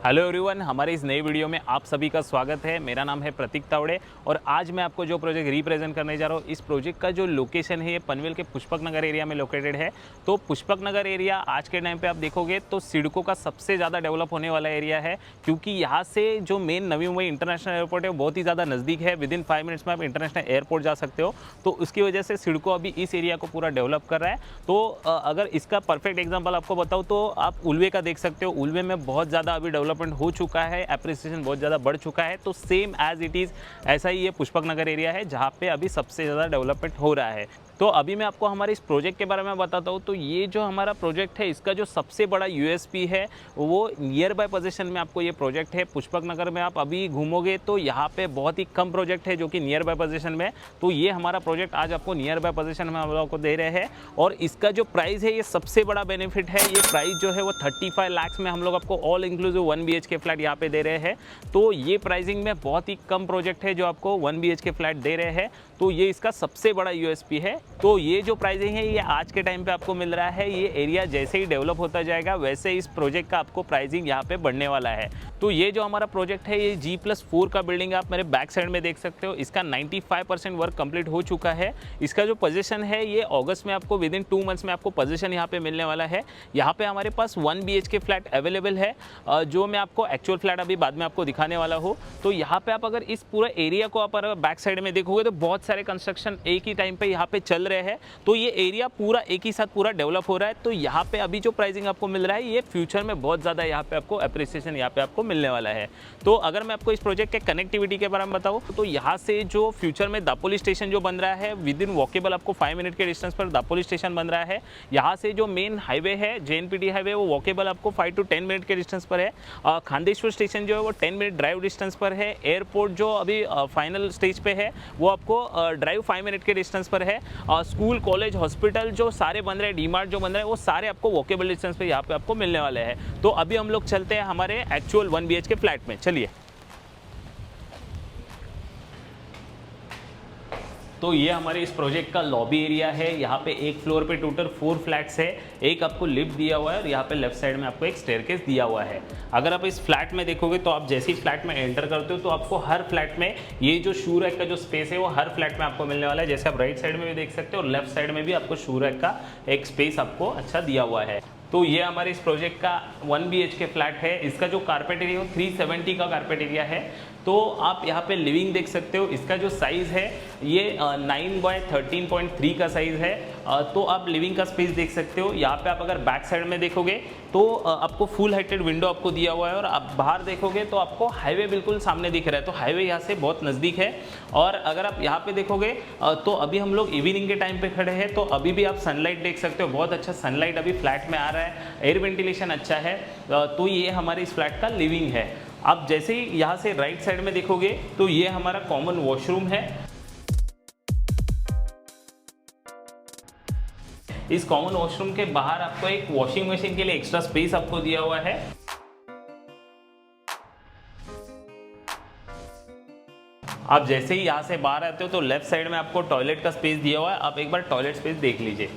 Hello everyone, हमारे इस नए वीडियो में आप सभी का स्वागत है। मेरा नाम है प्रतीक तावड़े और आज मैं आपको जो प्रोजेक्ट रिप्रेजेंट करने जा रहा हूँ, इस प्रोजेक्ट का जो लोकेशन है ये पनवेल के पुष्पक नगर एरिया में लोकेटेड है। तो पुष्पक नगर एरिया आज के टाइम पे आप देखोगे तो सिडको का सबसे ज़्यादा डेवलप होने वाला एरिया है, क्योंकि यहाँ से जो main Navi Mumbai international airport है वो बहुत ही ज़्यादा नज़दीक है। विदिन 5 मिनट्स में आप इंटरनेशनल एयरपोर्ट जा सकते हो। तो उसकी वजह से सिडको अभी इस एरिया को पूरा डेवलप कर रहा है। तो अगर इसका परफेक्ट एग्जाम्पल आपको बताऊँ तो आप उल्वे का देख सकते हो। उल्वे में बहुत ज़्यादा अभी डेवलपमेंट हो चुका है, एप्रिसिएशन बहुत ज़्यादा बढ़ चुका है। तो सेम एज इट इज़ ऐसा ही ये पुष्पक नगर एरिया है जहाँ पे अभी सबसे ज़्यादा डेवलपमेंट हो रहा है। तो अभी मैं आपको हमारे इस प्रोजेक्ट के बारे में बताता हूँ। तो ये जो हमारा प्रोजेक्ट है, इसका जो सबसे बड़ा यूएसपी है वो नियर बाय पोजीशन में आपको ये प्रोजेक्ट है। पुष्पक नगर में आप अभी घूमोगे तो यहाँ पे बहुत ही कम प्रोजेक्ट है जो कि नियर बाय पोजीशन में। तो ये हमारा प्रोजेक्ट आज आपको नियर बाय पोजीशन में हम लोगों को दे रहे हैं। और इसका जो प्राइस है, ये सबसे बड़ा बेनिफिट है। ये प्राइस जो है वो 35 लाख में हम लोग आपको ऑल इंक्लूसिव 1 BHK फ्लैट यहाँ पे दे रहे हैं। तो ये प्राइसिंग में बहुत ही कम प्रोजेक्ट है जो आपको 1 BHK फ्लैट दे रहे हैं। तो ये इसका सबसे बड़ा यूएसपी है। तो ये जो प्राइसिंग है ये आज के टाइम पे आपको मिल रहा है। ये एरिया जैसे ही डेवलप होता जाएगा वैसे इस प्रोजेक्ट का आपको प्राइसिंग यहाँ पे बढ़ने वाला है। तो ये जो हमारा प्रोजेक्ट है ये G+4 का बिल्डिंग आप मेरे बैक साइड में देख सकते हो। इसका 95% वर्क कंप्लीट हो चुका है। इसका जो पोजीशन है ये अगस्त में आपको विदिन 2 मंथ्स में आपको पोजीशन यहाँ पे मिलने वाला है। यहाँ पे हमारे पास 1 BHK फ्लैट अवेलेबल है, जो मैं आपको एक्चुअल फ्लैट अभी बाद में आपको दिखाने वाला हूँ। तो यहाँ पे आप अगर इस पूरा एरिया को आप अगर बैक साइड में देखोगे तो बहुत सारे कंस्ट्रक्शन एक ही टाइम पे यहाँ पे चल रहे हैं। तो ये एरिया पूरा एक ही साथ पूरा डेवलप हो रहा है। तो यहाँ पे अभी जो प्राइसिंग आपको मिल रहा है ये फ्यूचर में बहुत ज़्यादा यहाँ पे आपको एप्रिसिएशन यहाँ पे आपको मिलने वाला है। तो अगर मैं आपको इस प्रोजेक्ट के कनेक्टिविटी के बारे में बताऊँ तो यहाँ से जो फ्यूचर में दापोली स्टेशन जो बन रहा है, विदिन वॉकेबल आपको 5 मिनट के डिस्टेंस पर दापोली स्टेशन बन रहा है। यहाँ से जो मेन हाईवे है JNPT हाईवे वो वॉकेबल आपको 5 to 10 मिनट के डिस्टेंस पर है। खांडेश्वर स्टेशन जो है वो 10 मिनट ड्राइव डिस्टेंस पर है। एयरपोर्ट जो अभी फाइनल स्टेज पे है वो आपको ड्राइव 5 मिनट के डिस्टेंस पर है। स्कूल कॉलेज हॉस्पिटल जो सारे बन रहे हैं, डीमार्ट जो बन रहे हैं, वो सारे आपको वॉकेबल डिस्टेंस पे यहाँ पे आपको मिलने वाले हैं। तो अभी हम लोग चलते हैं हमारे एक्चुअल 1 BHK फ्लैट में। चलिए। तो ये हमारे इस प्रोजेक्ट का लॉबी एरिया है। यहाँ पे एक फ्लोर पे टोटल 4 फ्लैट्स है। एक आपको लिफ्ट दिया हुआ है और यहाँ पे लेफ्ट साइड में आपको एक स्टेयरकेस दिया हुआ है। अगर आप इस फ्लैट में देखोगे तो आप जैसे ही फ्लैट में एंटर करते हो तो आपको हर फ्लैट में ये जो शू रैक का जो स्पेस है वो हर फ्लैट में आपको मिलने वाला है। जैसे आप राइट साइड में भी देख सकते हो और लेफ्ट साइड में भी आपको शू रैक का एक स्पेस आपको अच्छा दिया हुआ है। तो ये हमारे इस प्रोजेक्ट का 1 BHK फ्लैट है। इसका जो कारपेट एरिया है वो 370 का कारपेट एरिया है। तो आप यहाँ पे लिविंग देख सकते हो। इसका जो साइज़ है ये 9 बाय 13.3 का साइज़ है। तो आप लिविंग का स्पेस देख सकते हो। यहाँ पे आप अगर बैक साइड में देखोगे तो आपको फुल हाइटेड विंडो आपको दिया हुआ है और आप बाहर देखोगे तो आपको हाईवे बिल्कुल सामने दिख रहा है। तो हाईवे यहाँ से बहुत नज़दीक है। और अगर आप यहाँ पे देखोगे तो अभी हम लोग इवनिंग के टाइम पे खड़े हैं, तो अभी भी आप सनलाइट देख सकते हो। बहुत अच्छा सनलाइट अभी फ्लैट में आ रहा है, एयर वेंटिलेशन अच्छा है। तो ये हमारे इस फ्लैट का लिविंग है। आप जैसे ही यहाँ से राइट साइड में देखोगे तो ये हमारा कॉमन वॉशरूम है। इस कॉमन वॉशरूम के बाहर आपको एक वॉशिंग मशीन के लिए एक्स्ट्रा स्पेस आपको दिया हुआ है। आप जैसे ही यहाँ से बाहर आते हो तो लेफ्ट साइड में आपको टॉयलेट का स्पेस दिया हुआ है। आप एक बार टॉयलेट स्पेस देख लीजिए।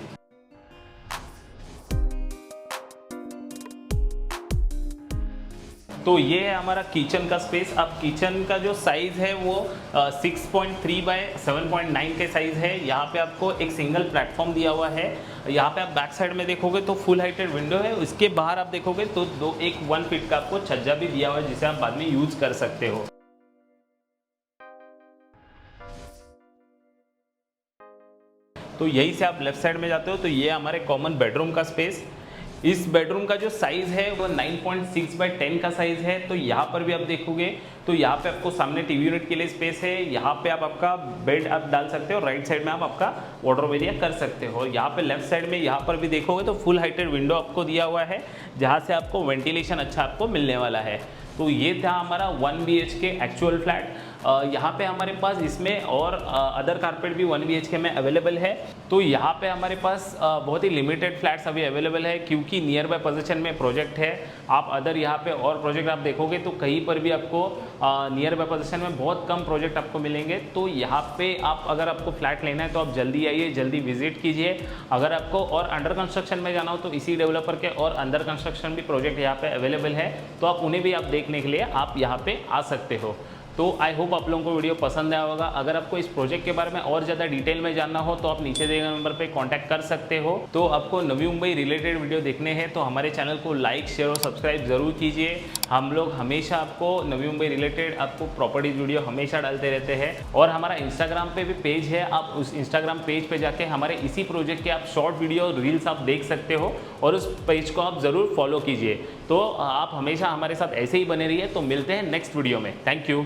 तो ये है हमारा किचन का स्पेस। अब किचन का जो साइज़ है वो 6.3 बाय 7.9 के साइज़ है। यहाँ पे आपको एक सिंगल प्लेटफॉर्म दिया हुआ है। यहाँ पे आप बैक साइड में देखोगे तो फुल हाइटेड विंडो है। उसके बाहर आप देखोगे तो 1 फीट का आपको छज्जा भी दिया हुआ है जिसे आप बाद में यूज़ कर सकते हो। तो यहीं से आप लेफ्ट साइड में जाते हो तो ये हमारे कॉमन बेडरूम का स्पेस। इस बेडरूम का जो साइज़ है वो 9.6 बाय 10 का साइज़ है। तो यहाँ पर भी आप देखोगे तो यहाँ पे आपको सामने टीवी यूनिट के लिए स्पेस है। यहाँ पे आप आपका बेड आप डाल सकते हो। राइट साइड में आप आपका वार्डरोब एरिया कर सकते हो। यहाँ पे लेफ्ट साइड में यहाँ पर भी देखोगे तो फुल हाइटेड विंडो आपको दिया हुआ है जहाँ से आपको वेंटिलेशन अच्छा आपको मिलने वाला है। तो ये था हमारा 1 BHK एक्चुअल फ्लैट। यहाँ पे हमारे पास इसमें और अदर कारपेट भी 1 BHK में अवेलेबल है। तो यहाँ पे हमारे पास बहुत ही लिमिटेड फ्लैट्स अभी अवेलेबल है, क्योंकि नियर बाय पोजीशन में प्रोजेक्ट है। आप अदर यहाँ पे और प्रोजेक्ट आप देखोगे तो कहीं पर भी आपको नियर बाय पोजीशन में बहुत कम प्रोजेक्ट आपको मिलेंगे। तो यहाँ पे आप अगर आपको फ्लैट लेना है तो आप जल्दी आइए, जल्दी विजिट कीजिए। अगर आपको और अंडर कंस्ट्रक्शन में जाना हो तो इसी डेवलपर के और अंडर कंस्ट्रक्शन भी प्रोजेक्ट यहाँ पे अवेलेबल है, तो आप उन्हें भी आप देखने के लिए आप यहाँ पे आ सकते हो। तो आई होप आप लोगों को वीडियो पसंद आया होगा। अगर आपको इस प्रोजेक्ट के बारे में और ज़्यादा डिटेल में जानना हो तो आप नीचे दिए गए नंबर पे कांटेक्ट कर सकते हो। तो आपको नवी मुंबई रिलेटेड वीडियो देखने हैं तो हमारे चैनल को लाइक, शेयर और सब्सक्राइब ज़रूर कीजिए। हम लोग हमेशा आपको नवी मुंबई रिलेटेड आपको प्रॉपर्टीज वीडियो हमेशा डालते रहते हैं। और हमारा इंस्टाग्राम पे भी पेज है, आप उस इंस्टाग्राम पेज पे जाके हमारे इसी प्रोजेक्ट के आप शॉर्ट वीडियो रील्स आप देख सकते हो और उस पेज को आप ज़रूर फॉलो कीजिए। तो आप हमेशा हमारे साथ ऐसे ही बने रहिए। तो मिलते हैं नेक्स्ट वीडियो में। Thank you.